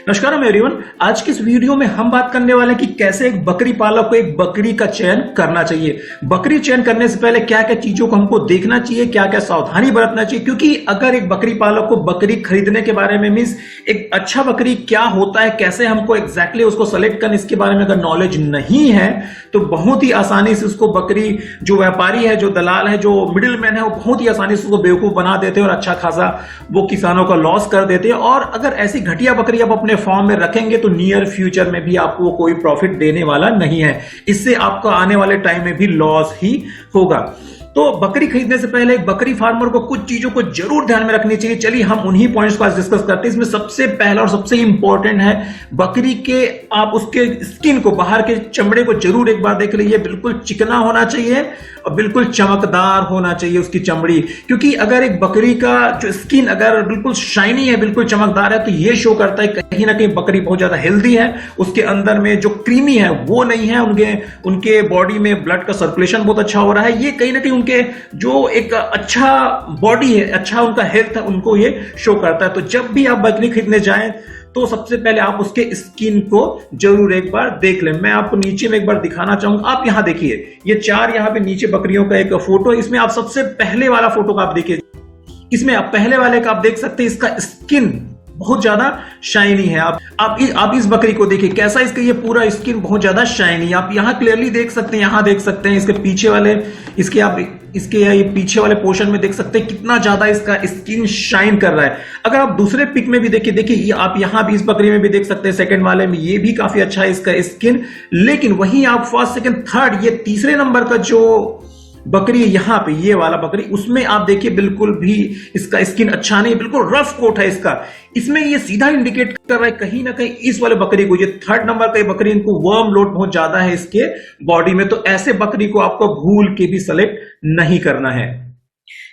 नमस्कार एवरीवन। आज की इस वीडियो में हम बात करने वाले हैं कि कैसे एक बकरी पालक को एक बकरी का चयन करना चाहिए। बकरी चयन करने से पहले क्या क्या चीजों को हमको देखना चाहिए, क्या क्या सावधानी बरतना चाहिए, क्योंकि अगर एक बकरी पालक को बकरी खरीदने के बारे में मींस एक अच्छा बकरी क्या होता है, कैसे हमको एग्जैक्टली उसको सेलेक्ट करना, इसके बारे में अगर नॉलेज नहीं है तो बहुत ही आसानी से उसको बकरी जो व्यापारी है, जो दलाल है, जो मिडिल मैन है, वो बहुत ही आसानी से उसको बेवकूफ बना देते हैं और अच्छा खासा वो किसानों का लॉस कर देते हैं। और अगर ऐसी घटिया बकरी आप अपने फार्म में रखेंगे तो नियर फ्यूचर में भी आपको कोई प्रॉफिट देने वाला नहीं है। इससे आपको आने वाले टाइम में भी लॉस ही होगा। तो बकरी खरीदने से पहले एक बकरी फार्मर को कुछ चीजों को जरूर ध्यान में रखनी चाहिए। चलिए हम उन्हीं पॉइंट्स को आज डिस्कस करते हैं। इसमें सबसे पहला और सबसे इंपॉर्टेंट है बकरी के आप उसके स्किन को, बाहर के चमड़े को जरूर एक बार देख लीजिए। बिल्कुल चिकना होना चाहिए और बिल्कुल चमकदार होना चाहिए उसकी चमड़ी, क्योंकि अगर एक बकरी का जो स्किन अगर बिल्कुल शाइनी है, बिल्कुल चमकदार है, तो ये शो करता है कहीं ना कहीं बकरी बहुत ज्यादा हेल्दी है। उसके अंदर में जो क्रीमी है वो नहीं है, उनके बॉडी में ब्लड का सर्कुलेशन बहुत अच्छा हो रहा है। ये कहीं ना कहीं उनके जो एक अच्छा बॉडी है, अच्छा उनका हेल्थ है, उनको ये शो करता है। तो जब भी आप बकरी खरीदने जाएं तो सबसे पहले आप उसके स्किन को जरूर एक बार देख लें। मैं आपको नीचे में एक बार दिखाना चाहूंगा। आप यहां देखिए, ये चार यहां पे नीचे बकरियों का एक फोटो है। इसमें आप सबसे पहले वाला फोटो का आप देखिए, इसमें आप पहले वाले का आप देख सकते हैं, इसका स्किन बहुत ज्यादा शाइनी है। आप इस बकरी को देखिए, कैसा इसका ये पूरा स्किन बहुत ज्यादा शाइनी है। आप यहां क्लियरली देख सकते हैं, यहां देख सकते हैं इसके पीछे वाले, इसके ये पीछे वाले पोर्शन में देख सकते हैं कितना ज्यादा इसका स्किन शाइन कर रहा है। अगर आप दूसरे पिक में भी देखिए आप यहां भी इस बकरी में भी देख सकते हैं, सेकंड वाले में ये भी काफी अच्छा है इसका स्किन। लेकिन वहीं आप फर्स्ट सेकंड थर्ड, ये तीसरे नंबर का जो बकरी यहां पे, ये वाला बकरी, उसमें आप देखिए बिल्कुल भी इसका स्किन अच्छा नहीं, बिल्कुल रफ कोट है इसका। इसमें ये सीधा इंडिकेट कर रहा है कहीं ना कहीं इस वाले बकरी को, ये थर्ड नंबर का बकरी, इनको वर्म लोड बहुत ज्यादा है इसके बॉडी में। तो ऐसे बकरी को आपको भूल के भी सेलेक्ट नहीं करना है।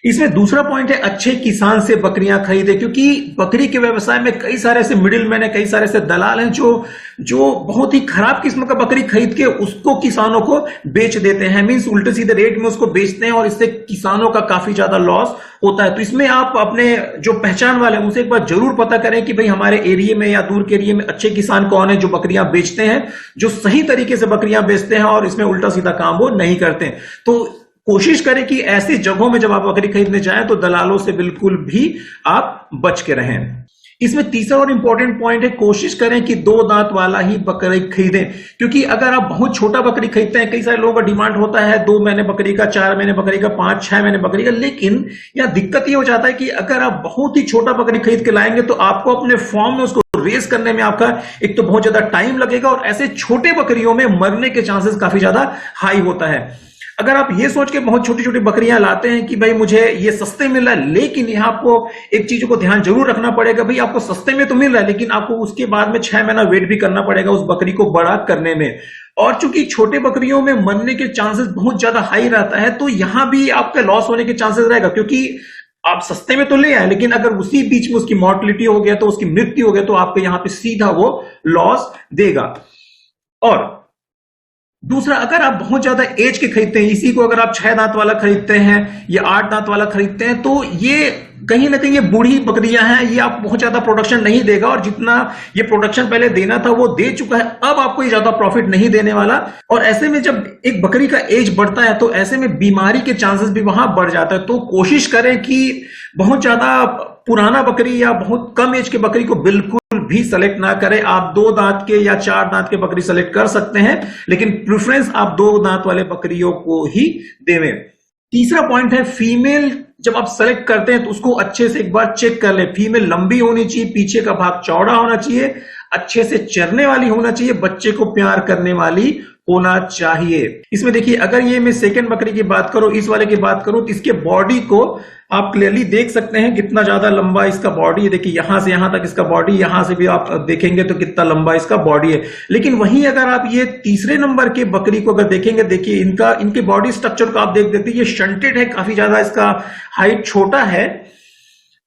इसमें दूसरा पॉइंट है अच्छे किसान से बकरियां खरीदे, क्योंकि बकरी के व्यवसाय में कई सारे ऐसे मिडिल मैन है, कई सारे ऐसे दलाल हैं जो बहुत ही खराब किस्म का बकरी खरीद के उसको किसानों को बेच देते हैं। मींस उल्टे सीधे रेट में उसको बेचते हैं और इससे किसानों का काफी ज्यादा लॉस होता है। तो इसमें आप अपने जो पहचान वाले हैं उनसे एक बार जरूर पता करें कि भाई हमारे एरिया में या दूर के एरिया में अच्छे किसान कौन है जो बकरियां बेचते हैं, जो सही तरीके से बकरियां बेचते हैं और इसमें उल्टा सीधा काम वो नहीं करते। तो कोशिश करें कि ऐसी जगहों में जब आप बकरी खरीदने जाएं तो दलालों से बिल्कुल भी आप बच के रहें। इसमें तीसरा और इंपॉर्टेंट पॉइंट है, कोशिश करें कि 2 दांत वाला ही बकरी खरीदें, क्योंकि अगर आप बहुत छोटा बकरी खरीदते हैं, कई सारे लोगों का डिमांड होता है 2 महीने बकरी का, 4 महीने बकरी का, 5-6 महीने बकरी का। लेकिन यह दिक्कत ये हो जाता है कि अगर आप बहुत ही छोटा बकरी खरीद के लाएंगे तो आपको अपने फॉर्म में उसको रेस करने में आपका एक तो बहुत ज्यादा टाइम लगेगा और ऐसे छोटे बकरियों में मरने के चांसेस काफी ज्यादा हाई होता है। अगर आप ये सोच के बहुत छोटी छोटी बकरियां लाते हैं कि भाई मुझे ये सस्ते मिल रहा है, लेकिन यहां आपको एक चीज को ध्यान जरूर रखना पड़ेगा, भाई आपको सस्ते में तो मिल रहा है लेकिन आपको उसके बाद में 6 महीना वेट भी करना पड़ेगा उस बकरी को बड़ा करने में। और चूंकि छोटे बकरियों में मरने के चांसेस बहुत ज्यादा हाई रहता है, तो यहां भी आपका लॉस होने के चांसेस रहेगा, क्योंकि आप सस्ते में तो ले आए लेकिन अगर उसी बीच में उसकी मॉर्टिलिटी हो गया, तो उसकी मृत्यु हो गया, तो आपको यहां पे सीधा वो लॉस देगा। और दूसरा, अगर आप बहुत ज्यादा एज के खरीदते हैं, इसी को अगर आप 6 दांत वाला खरीदते हैं या 8 दांत वाला खरीदते हैं, तो ये कहीं ना कहीं ये बूढ़ी बकरियां हैं, ये आप बहुत ज्यादा प्रोडक्शन नहीं देगा और जितना ये प्रोडक्शन पहले देना था वो दे चुका है, अब आपको ये ज्यादा प्रॉफिट नहीं देने वाला। और ऐसे में जब एक बकरी का एज बढ़ता है तो ऐसे में बीमारी के चांसेस भी वहां बढ़ जाता है। तो कोशिश करें कि बहुत ज्यादा पुराना बकरी या बहुत कम एज के बकरी को बिल्कुल भी सेलेक्ट ना करें। आप 2 दांत के या 4 दांत के बकरी सेलेक्ट कर सकते हैं, लेकिन प्रेफरेंस आप 2 दांत वाले बकरियों को ही देवें। तीसरा पॉइंट है, फीमेल जब आप सेलेक्ट करते हैं तो उसको अच्छे से एक बार चेक कर ले। फीमेल लंबी होनी चाहिए, पीछे का भाग चौड़ा होना चाहिए, अच्छे से चरने वाली होना चाहिए, बच्चे को प्यार करने वाली होना चाहिए। इसमें देखिए, अगर ये मैं सेकंड बकरी की बात करूं, इस वाले की बात करूं, तो इसके बॉडी को आप क्लियरली देख सकते हैं कितना ज्यादा लंबा इसका बॉडी है। देखिए यहां से यहां तक इसका बॉडी, यहां से भी आप देखेंगे तो कितना लंबा इसका बॉडी है। लेकिन वहीं अगर आप ये तीसरे नंबर के बकरी को अगर देखेंगे, देखिए इनके बॉडी स्ट्रक्चर को आप देख देते हैं, ये शंटेड है, काफी ज्यादा इसका हाइट छोटा है।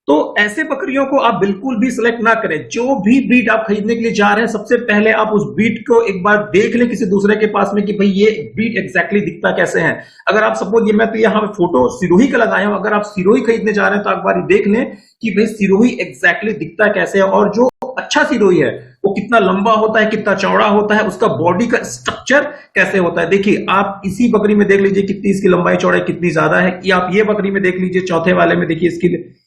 तो ऐसे बकरियों को आप बिल्कुल भी सिलेक्ट ना करें। जो भी ब्रीड आप खरीदने के लिए जा रहे हैं, सबसे पहले आप उस ब्रीड को एक बार देख लें किसी दूसरे के पास में कि भाई ये ब्रीड एग्जैक्टली दिखता कैसे है। अगर आप सपोज ये मैं तो यहाँ पे फोटो सिरोही का लगाया हूं, अगर आप सिरोही खरीदने जा रहे हैं तो एक बार देख लें कि भाई सिरोही एग्जैक्टली दिखता कैसे है। और जो अच्छा सिरोही है वो कितना लंबा होता है, कितना चौड़ा होता है, उसका बॉडी का स्ट्रक्चर कैसे होता है। देखिए आप इसी बकरी में देख लीजिए कितनी इसकी लंबाई चौड़ाई कितनी ज्यादा है, कि आप ये बकरी में देख लीजिए चौथे वाले में देखिए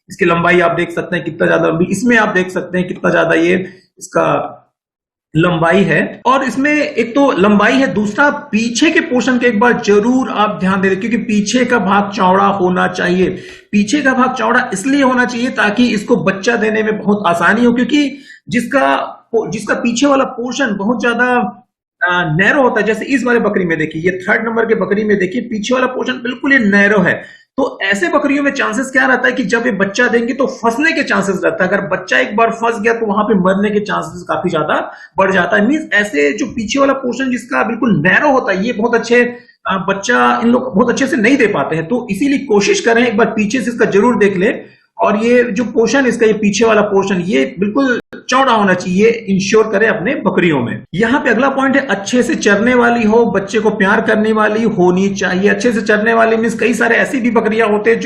इसकी लंबाई आप देख सकते हैं कितना ज्यादा लंबी, इसमें आप देख सकते हैं कितना ज्यादा ये इसका लंबाई है। और इसमें एक तो लंबाई है, दूसरा पीछे के पोर्शन के एक बार जरूर आप ध्यान दे, क्योंकि पीछे का भाग चौड़ा होना चाहिए। पीछे का भाग चौड़ा इसलिए होना चाहिए ताकि इसको बच्चा देने में बहुत आसानी हो, क्योंकि जिसका पीछे वाला पोर्शन बहुत ज्यादा नैरो होता है, जैसे इस वाले बकरी में देखिए, ये 3rd नंबर के बकरी में देखिए पीछे वाला पोर्शन बिल्कुल ये नैरो है। तो ऐसे बकरियों में चांसेस क्या रहता है कि जब ये बच्चा देंगे तो फंसने के चांसेस रहता है। अगर बच्चा एक बार फंस गया तो वहां पे मरने के चांसेस काफी ज्यादा बढ़ जाता है। मींस ऐसे जो पीछे वाला पोर्शन जिसका बिल्कुल नैरो होता है, ये बहुत अच्छे बच्चा इन लोग बहुत अच्छे से नहीं दे पाते हैं। तो इसीलिए कोशिश करें एक बार पीछे से इसका जरूर देख ले, और ये जो पोर्शन इसका, ये पीछे वाला पोर्शन ये बिल्कुल चौड़ा होना चाहिए, इंश्योर करें अपने बकरियों में। यहाँ पे अगला पॉइंट है अच्छे से चरने वाली हो, बच्चे को प्यार करने वाली होनी चाहिए। अच्छे से चरने वाली मीन्स कई सारे ऐसी भी बकरियां होते हैं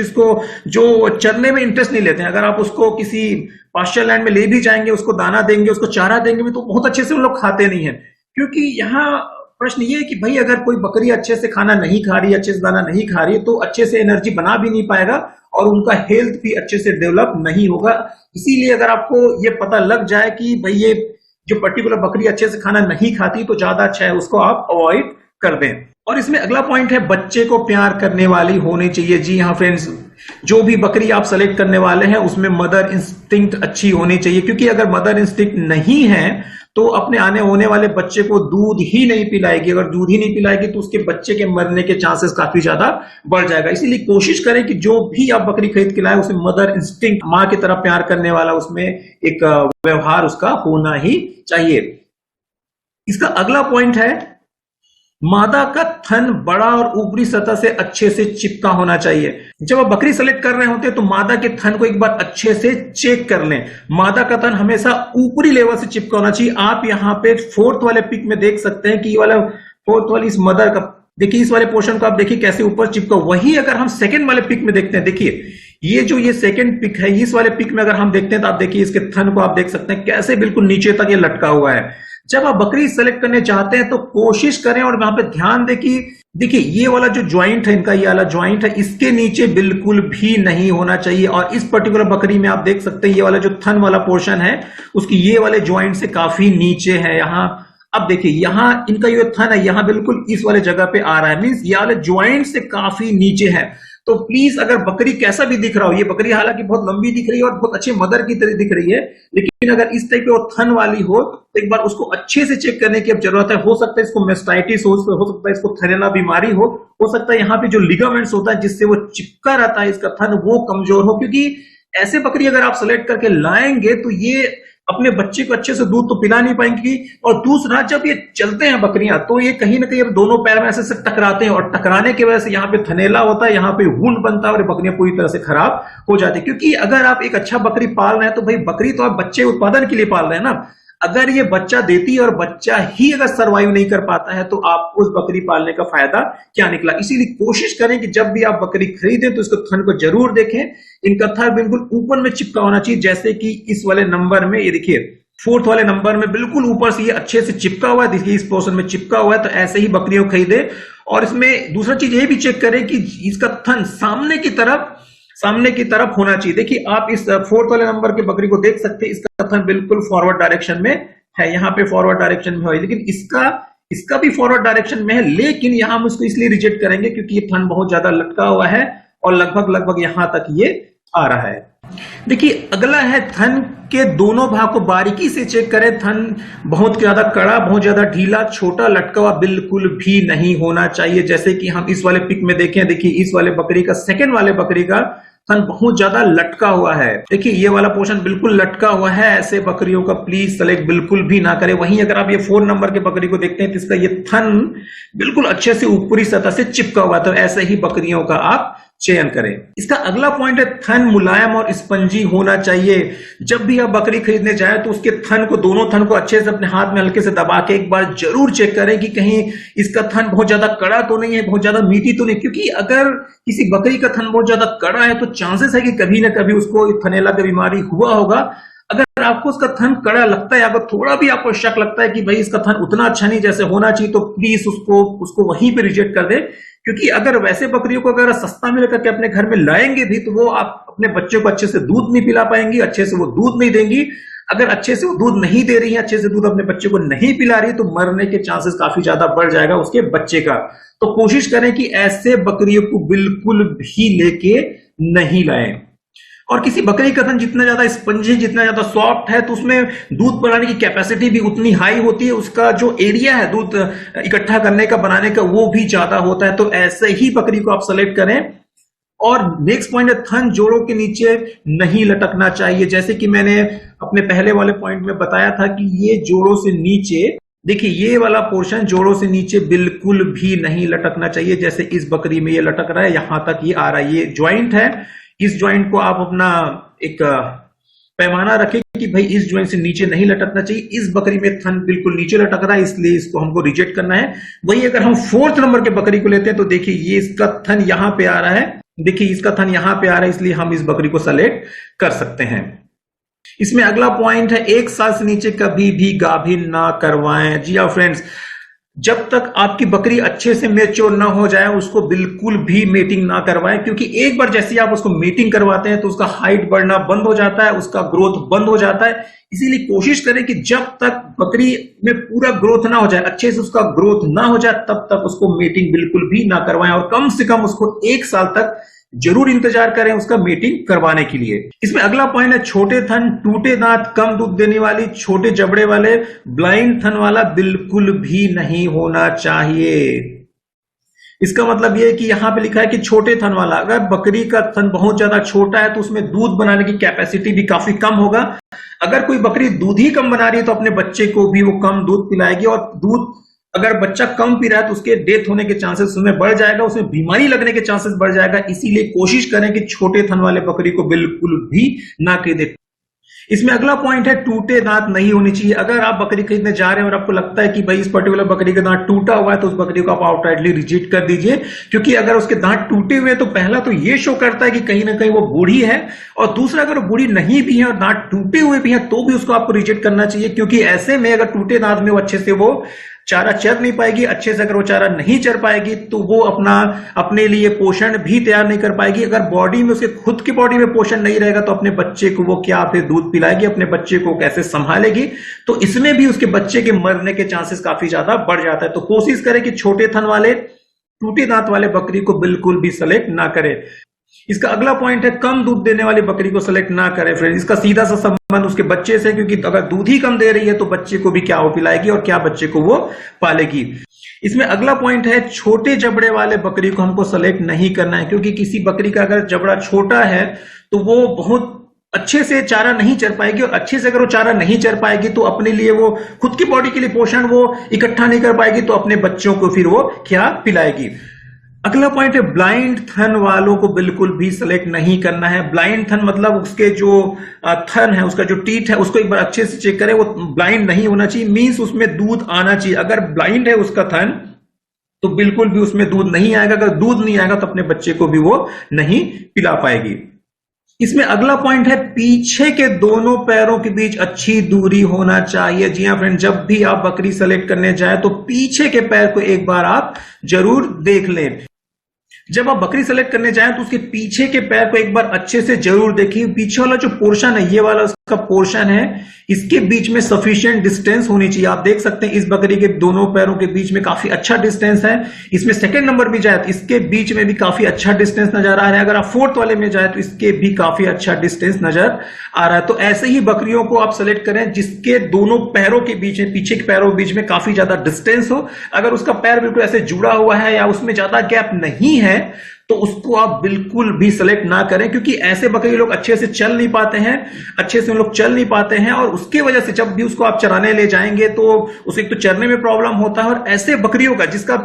जो चरने में इंटरेस्ट नहीं लेते हैं। अगर आप उसको किसी पास्चर लैंड में ले भी जाएंगे, उसको दाना देंगे, उसको चारा देंगे भी, तो बहुत अच्छे से उन लोग खाते नहीं है। क्योंकि यहाँ प्रश्न ये है कि भाई अगर कोई बकरी अच्छे से खाना नहीं खा रही है, अच्छे से दाना नहीं खा रही है, तो अच्छे से एनर्जी बना भी नहीं पाएगा और उनका हेल्थ भी अच्छे से डेवलप नहीं होगा। इसीलिए अगर आपको ये पता लग जाए कि भाई ये जो पर्टिकुलर बकरी अच्छे से खाना नहीं खाती, तो ज्यादा अच्छा है उसको आप अवॉइड कर दें। और इसमें अगला पॉइंट है बच्चे को प्यार करने वाली होनी चाहिए। जी हाँ फ्रेंड्स, जो भी बकरी आप सेलेक्ट करने वाले हैं उसमें मदर इंस्टिंक्ट अच्छी होनी चाहिए, क्योंकि अगर मदर इंस्टिंक्ट नहीं है तो अपने आने होने वाले बच्चे को दूध ही नहीं पिलाएगी। अगर दूध ही नहीं पिलाएगी तो उसके बच्चे के मरने के चांसेस काफी ज्यादा बढ़ जाएगा। इसीलिए कोशिश करें कि जो भी आप बकरी खरीद के लाए उसमें मदर इंस्टिंक्ट, मां की तरह प्यार करने वाला उसमें एक व्यवहार उसका होना ही चाहिए। इसका अगला पॉइंट है मादा का थन बड़ा और ऊपरी सतह से अच्छे से चिपका होना चाहिए। जब आप बकरी सेलेक्ट कर रहे होते हैं तो मादा के थन को एक बार अच्छे से चेक कर लें। मादा का थन हमेशा ऊपरी लेवल से चिपका होना चाहिए। आप यहाँ पे 4th वाले पिक में देख सकते हैं कि ये वाला 4th वाली इस मदर का देखिए, इस वाले पोर्शन को आप देखिए कैसे ऊपर चिपका। वही अगर हम 2nd वाले पिक में देखते हैं, देखिए ये जो ये 2nd पिक है, इस वाले पिक में अगर हम देखते हैं तो आप देखिए इसके थन को आप देख सकते हैं कैसे बिल्कुल नीचे तक ये लटका हुआ है। जब आप बकरी सेलेक्ट करने चाहते हैं तो कोशिश करें और वहां पे ध्यान दें कि देखिए ये वाला जो ज्वाइंट है इनका, ये वाला ज्वाइंट है, इसके नीचे बिल्कुल भी नहीं होना चाहिए। और इस पर्टिकुलर बकरी में आप देख सकते हैं ये वाला जो थन वाला पोर्शन है उसकी ये वाले ज्वाइंट से काफी नीचे है। यहाँ अब देखिए यहाँ इनका ये थन है, यहाँ बिल्कुल इस वाले जगह पे आ रहा है, मीन्स ये वाले ज्वाइंट से काफी नीचे है। तो प्लीज अगर बकरी कैसा भी दिख रहा हो, ये बकरी हालांकि बहुत लंबी दिख रही है और बहुत अच्छे मदर की तरह दिख रही है, लेकिन अगर इस टाइप की और थन वाली हो तो एक बार उसको अच्छे से चेक करने की अब जरूरत है। हो सकता है इसको मेस्टाइटिस हो सकता है इसको थनैला बीमारी हो सकता है यहाँ पे जो लिगामेंट्स होता है जिससे वो चिपका रहता है इसका थन वो कमजोर हो। क्योंकि ऐसे बकरी अगर आप सेलेक्ट करके लाएंगे तो ये अपने बच्चे को अच्छे से दूध तो पिला नहीं पाएंगी, और दूसरा जब ये चलते हैं बकरियां तो ये कहीं ना कहीं दोनों पैर में ऐसे से टकराते हैं, और टकराने की वजह से यहाँ पे थनेला होता है, यहाँ पे वुंड बनता है और बकरियां पूरी तरह से खराब हो जाती है। क्योंकि अगर आप एक अच्छा बकरी पाल रहे हैं तो भाई बकरी तो आप बच्चे उत्पादन के लिए पाल रहे हैं ना। अगर ये बच्चा देती है और बच्चा ही अगर सर्वाइव नहीं कर पाता है तो आप उस बकरी पालने का फायदा क्या निकला। इसीलिए कोशिश करें कि जब भी आप बकरी खरीदें तो इसको थन को जरूर देखें। इनका थन बिल्कुल ऊपर में चिपका होना चाहिए, जैसे कि इस वाले नंबर में ये देखिए 4th वाले नंबर में बिल्कुल ऊपर से ये अच्छे से चिपका हुआ है, देखिए इस पोर्शन में चिपका हुआ है। तो ऐसे ही बकरियों को खरीदे। और इसमें दूसरा चीज ये भी चेक करें कि इसका थन सामने की तरफ होना चाहिए। देखिए आप इस 4th वाले नंबर के बकरी को देख सकते हैं, इसका थन बिल्कुल फॉरवर्ड डायरेक्शन में है, यहाँ पे फॉरवर्ड डायरेक्शन में है, लेकिन इसका भी फॉरवर्ड डायरेक्शन में है। लेकिन यहां हम इसको इसलिए रिजेक्ट करेंगे क्योंकि ये थन बहुत ज्यादा लटका हुआ है और लगभग यहां तक ये आ रहा है। देखिए अगला है थन के दोनों भाग को बारीकी से चेक करें। थन बहुत ज्यादा कड़ा, बहुत ज्यादा ढीला, छोटा, लटका हुआ बिल्कुल भी नहीं होना चाहिए। जैसे कि हम इस वाले पिक में देखें, देखिए इस वाले बकरी का 2nd वाले बकरी का थन बहुत ज्यादा लटका हुआ है। देखिए ये वाला पोर्शन बिल्कुल लटका हुआ है। ऐसे बकरियों का प्लीज सेलेक्ट बिल्कुल भी ना करें। वहीं अगर आप ये 4 नंबर के बकरी को देखते हैं तो इसका ये थन बिल्कुल अच्छे से ऊपरी सतह से चिपका हुआ, तो ऐसे ही बकरियों का आप चयन करें। इसका अगला पॉइंट है थन मुलायम और स्पंजी होना चाहिए। जब भी आप बकरी खरीदने जाए तो उसके थन को, दोनों थन को अच्छे से अपने हाथ में हल्के से दबा के एक बार जरूर चेक करें कि कहीं इसका थन बहुत ज्यादा कड़ा तो नहीं है, बहुत ज्यादा मीठी तो नहीं। क्योंकि अगर किसी बकरी का थन बहुत ज्यादा कड़ा है तो चांसेस है कि कभी ना कभी उसको थनैला की बीमारी हुआ होगा। अगर आपको उसका थन कड़ा लगता है, अगर थोड़ा भी आपको शक लगता है कि भाई इसका थन उतना अच्छा नहीं जैसे होना चाहिए, तो प्लीज उसको उसको वहीं पे रिजेक्ट कर दे। क्योंकि अगर वैसे बकरियों को अगर सस्ता मिल करके अपने घर में लाएंगे भी, तो वो आप अपने बच्चों को अच्छे से दूध नहीं पिला पाएंगी, अच्छे से वो दूध नहीं देंगी। अगर अच्छे से वो दूध नहीं दे रही है, अच्छे से दूध अपने बच्चे को नहीं पिला रही, तो मरने के चांसेस काफी ज्यादा बढ़ जाएगा उसके बच्चे का। तो कोशिश करें कि ऐसे बकरियों को बिल्कुल भी लेके नहीं लाएं। और किसी बकरी का थन जितना ज्यादा स्पंजी, जितना ज्यादा सॉफ्ट है, तो उसमें दूध बनाने की कैपेसिटी भी उतनी हाई होती है, उसका जो एरिया है दूध इकट्ठा करने का, बनाने का, वो भी ज्यादा होता है। तो ऐसे ही बकरी को आप सेलेक्ट करें। और नेक्स्ट पॉइंट है, थन जोड़ों के नीचे नहीं लटकना चाहिए। जैसे कि मैंने अपने पहले वाले पॉइंट में बताया था कि ये जोड़ों से नीचे, देखिए ये वाला पोर्शन जोड़ों से नीचे बिल्कुल भी नहीं लटकना चाहिए। जैसे इस बकरी में ये लटक रहा है, यहां तक ये आ रहा है, ये ज्वाइंट है। इस ज्वाइंट को आप अपना एक पैमाना रखें कि भाई इस ज्वाइंट से नीचे नहीं लटकना चाहिए। इस बकरी में थन बिल्कुल नीचे लटक रहा है, इसलिए इसको हमको रिजेक्ट करना है। वही अगर हम 4th नंबर के बकरी को लेते हैं, तो देखिए ये इसका थन यहां पे आ रहा है, देखिए इसका थन यहां पे आ रहा है, इसलिए हम इस बकरी को सेलेक्ट कर सकते हैं। इसमें अगला पॉइंट है, 1 साल से नीचे कभी भी गाभिन ना करवाएं। जी हाँ फ्रेंड्स, जब तक आपकी बकरी अच्छे से मैच्योर ना हो जाए, उसको बिल्कुल भी मीटिंग ना करवाएं। क्योंकि एक बार जैसे आप उसको मीटिंग करवाते हैं, तो उसका हाइट बढ़ना बंद हो जाता है, उसका ग्रोथ बंद हो जाता है। इसीलिए कोशिश करें कि जब तक बकरी में पूरा ग्रोथ ना हो जाए, अच्छे से उसका ग्रोथ ना हो जाए, तब तक उसको मीटिंग बिल्कुल भी ना करवाएं। और कम से कम उसको 1 साल तक जरूर इंतजार करें उसका मीटिंग करवाने के लिए। इसमें अगला पॉइंट है, छोटे थन, टूटे दांत, कम दूध देने वाली, छोटे जबड़े वाले, ब्लाइंड थन वाला बिल्कुल भी नहीं होना चाहिए। इसका मतलब यह है कि यहां पे लिखा है कि छोटे थन वाला। अगर बकरी का थन बहुत ज्यादा छोटा है, तो उसमें दूध बनाने की कैपेसिटी भी काफी कम होगा। अगर कोई बकरी दूध ही कम बना रही है, तो अपने बच्चे को भी वो कम दूध पिलाएगी। और दूध अगर बच्चा कम पी रहा है, तो उसके डेथ होने के चांसेस उसमें बढ़ जाएगा, उसमें बीमारी लगने के चांसेस बढ़ जाएगा। इसीलिए कोशिश करें कि छोटे थन वाले बकरी को बिल्कुल भी ना खरीदें। इसमें अगला पॉइंट है, टूटे दांत नहीं होनी चाहिए। अगर आप बकरी खरीदने जा रहे हैं और आपको लगता है कि भाई इस पर्टिकुलर बकरी का दांत टूटा हुआ है, तो उस बकरी को आप आउटराइटली रिजेक्ट कर दीजिए। क्योंकि अगर उसके दांत टूटे हुए हैं, तो पहला तो ये शो करता है कि कहीं ना कहीं वो बूढ़ी है, और दूसरा अगर वो बूढ़ी नहीं भी है और दांत टूटे हुए भी हैं, तो भी उसको आपको रिजेक्ट करना चाहिए। क्योंकि ऐसे में अगर टूटे दांत में वो अच्छे से वो चारा चर नहीं पाएगी, अच्छे से अगर वो चारा नहीं चर पाएगी, तो वो अपने लिए पोषण भी तैयार नहीं कर पाएगी। अगर बॉडी में, उसके खुद की बॉडी में पोषण नहीं रहेगा, तो अपने बच्चे को वो क्या फिर दूध पिलाएगी, अपने बच्चे को कैसे संभालेगी। तो इसमें भी उसके बच्चे के मरने के चांसेस काफी ज्यादा बढ़ जाता है। तो कोशिश करें कि छोटे थन वाले, टूटे दांत वाले बकरी को बिल्कुल भी सेलेक्ट ना करें। इसका अगला पॉइंट है, कम दूध देने वाली बकरी को सेलेक्ट ना करें। फ्रेंड्स, इसका सीधा सा संबंध उसके बच्चे से, क्योंकि अगर दूध ही कम दे रही है, तो बच्चे को भी क्या वो पिलाएगी और क्या बच्चे को वो पालेगी। इसमें अगला पॉइंट है, छोटे जबड़े वाले बकरी को हमको सेलेक्ट नहीं करना है। क्योंकि किसी बकरी का अगर जबड़ा छोटा है, तो वो बहुत अच्छे से चारा नहीं चर पाएगी, और अच्छे से अगर वो चारा नहीं चर पाएगी, तो अपने लिए वो खुद की बॉडी के लिए पोषण वो इकट्ठा नहीं कर पाएगी, तो अपने बच्चों को फिर वो क्या पिलाएगी। अगला पॉइंट है, ब्लाइंड थन वालों को बिल्कुल भी सेलेक्ट नहीं करना है। ब्लाइंड थन मतलब उसके जो थन है, उसका जो टीथ है, उसको एक बार अच्छे से चेक करें, वो ब्लाइंड नहीं होना चाहिए। मींस उसमें दूध आना चाहिए। अगर ब्लाइंड है उसका थन, तो बिल्कुल भी उसमें दूध नहीं आएगा। अगर दूध नहीं आएगा, तो अपने बच्चे को भी वो नहीं पिला पाएगी। इसमें अगला पॉइंट है, पीछे के दोनों पैरों के बीच अच्छी दूरी होना चाहिए। जी हाँ फ्रेंड, जब भी आप बकरी सेलेक्ट करने जाए, तो पीछे के पैर को एक बार आप जरूर देख लें। जब आप बकरी सेलेक्ट करने जाएं, तो उसके पीछे के पैर को एक बार अच्छे से जरूर देखिए। पीछे वाला जो पोर्शन है, ये वाला उसका पोर्शन है, इसके बीच में सफिशिएंट डिस्टेंस होनी चाहिए। आप देख सकते हैं इस बकरी के दोनों पैरों के बीच में काफी अच्छा डिस्टेंस है। इसमें 2nd नंबर भी जाए, तो इसके बीच में भी काफी अच्छा डिस्टेंस नजर आ रहा है। अगर आप 4th वाले में जाए, तो इसके भी काफी अच्छा डिस्टेंस नजर आ रहा है। तो ऐसे ही बकरियों को आप सेलेक्ट करें जिसके दोनों पैरों के बीच में, पीछे के पैरों के बीच में काफी ज्यादा डिस्टेंस हो। अगर उसका पैर बिल्कुल ऐसे जुड़ा हुआ है या उसमें ज्यादा गैप नहीं है, तो उसको आप बिल्कुल भी सेलेक्ट ना करें। क्योंकि ऐसे बकरी लोग अच्छे से चल नहीं पाते हैं, अच्छे से लोग चल नहीं पाते हैं, और उसकी वजह से जब भी उसको आप चराने ले जाएंगे, तो उसे एक तो चरने में प्रॉब्लम होता है। और ऐसे बकरियों का जिसका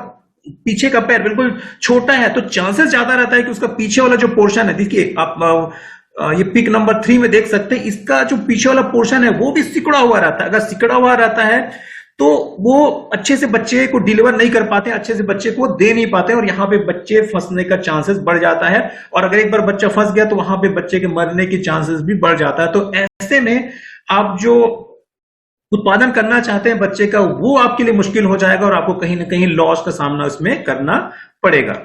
पीछे का पैर बिल्कुल छोटा है, तो चांसेस ज्यादा रहता है कि उसका पीछे वाला जो पोर्शन है, देखिए आप ये पिक नंबर 3 में देख सकते हैं, इसका जो पीछे वाला पोर्शन है वो भी सिकुड़ा हुआ रहता है। अगर सिकुड़ा हुआ रहता है, तो वो अच्छे से बच्चे को डिलीवर नहीं कर पाते, अच्छे से बच्चे को दे नहीं पाते, और यहां पे बच्चे फंसने का चांसेस बढ़ जाता है। और अगर एक बार बच्चा फंस गया, तो वहां पे बच्चे के मरने के चांसेस भी बढ़ जाता है। तो ऐसे में आप जो उत्पादन करना चाहते हैं बच्चे का, वो आपके लिए मुश्किल हो जाएगा और आपको कहीं ना कहीं लॉस का सामना इसमें करना पड़ेगा।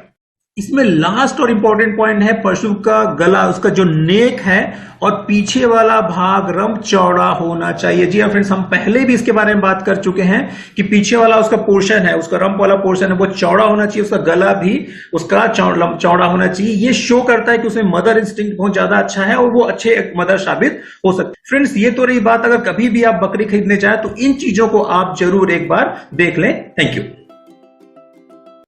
इसमें लास्ट और इंपॉर्टेंट पॉइंट है पशु का गला, उसका जो नेक है और पीछे वाला भाग रंभ चौड़ा होना चाहिए। जी हाँ फ्रेंड्स, हम पहले भी इसके बारे में बात कर चुके हैं कि पीछे वाला उसका पोर्शन है, उसका रंभ वाला पोर्शन है, वो चौड़ा होना चाहिए, उसका गला भी उसका चौड़ा होना चाहिए। ये शो करता है कि उसमें मदर इंस्टिंक्ट बहुत ज्यादा अच्छा है और वो अच्छे मदर साबित हो सकते हैं। फ्रेंड्स, ये तो रही बात, अगर कभी भी आप बकरी खरीदने जाए तो इन चीजों को आप जरूर एक बार देख लें। Thank you.